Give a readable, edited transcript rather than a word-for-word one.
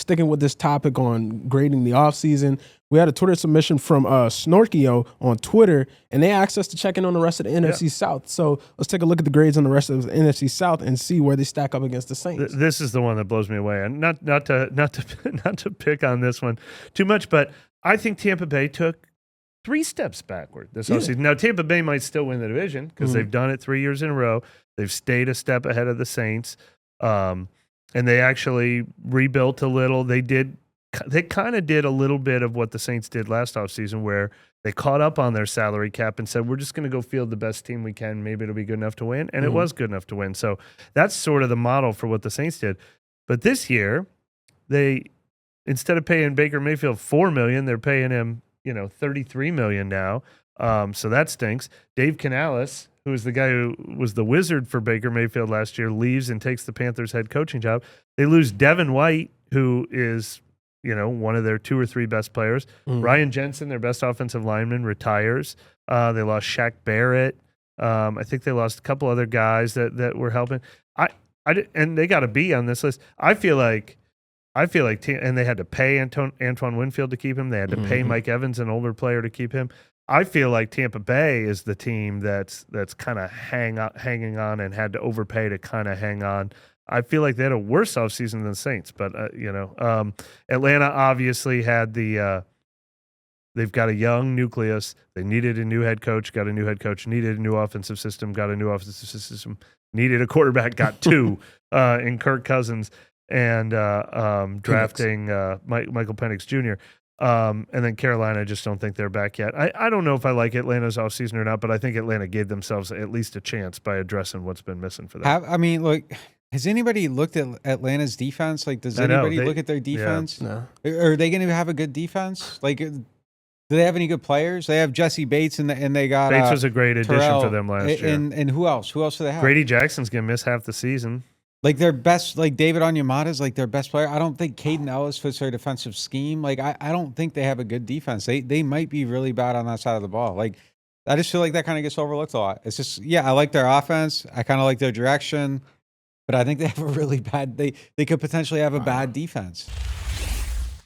sticking with this topic on grading the offseason, we had a Twitter submission from Snorkio on Twitter, and they asked us to check in on the rest of the NFC South. So let's take a look at the grades on the rest of the NFC South and see where they stack up against the Saints. This is the one that blows me away, and not to pick on this one too much, but I think Tampa Bay took 3 steps backward this offseason. Now, Tampa Bay might still win the division because they've done it 3 years in a row. They've stayed a step ahead of the Saints, and they actually rebuilt a little. They kind of did a little bit of what the Saints did last offseason, where they caught up on their salary cap and said, we're just going to go field the best team we can. Maybe it'll be good enough to win. And it was good enough to win. So that's sort of the model for what the Saints did. But this year, they, instead of paying Baker Mayfield $4 million, they're paying him, $33 million now. So that stinks. Dave Canales, who is the guy who was the wizard for Baker Mayfield last year, leaves and takes the Panthers head coaching job. They lose Devin White, who is, one of their 2 or 3 best players. Ryan Jensen, their best offensive lineman, retires. They lost Shaq Barrett. I think they lost a couple other guys that were helping. And they got a B on this list. I feel like, and they had to pay Antoine Winfield to keep him. They had to pay Mike Evans, an older player, to keep him. I feel like Tampa Bay is the team that's kind of hanging on and had to overpay to kind of hang on. I feel like they had a worse offseason than the Saints, but Atlanta obviously had they've got a young nucleus. They needed a new head coach, got a new head coach, needed a new offensive system, got a new offensive system, needed a quarterback, got 2 in Kirk Cousins, and drafting Michael Penix Jr. And then Carolina, I just don't think they're back yet. I don't know if I like Atlanta's offseason or not, but I think Atlanta gave themselves at least a chance by addressing what's been missing for them. Has anybody looked at Atlanta's defense? Does anybody look at their defense? No. Are they going to have a good defense? Do they have any good players? They have Jesse Bates, and they got Bates was a great addition Terrell, for them last year. And who else? Who else do they have? Grady Jackson's going to miss half the season. Their best, David Onyemata's their best player. I don't think Caden Ellis fits their defensive scheme. I don't think they have a good defense. They might be really bad on that side of the ball. I just feel like that kind of gets overlooked a lot. It's just, I like their offense. I kind of like their direction. But I think they have a really bad. They could potentially have a bad defense.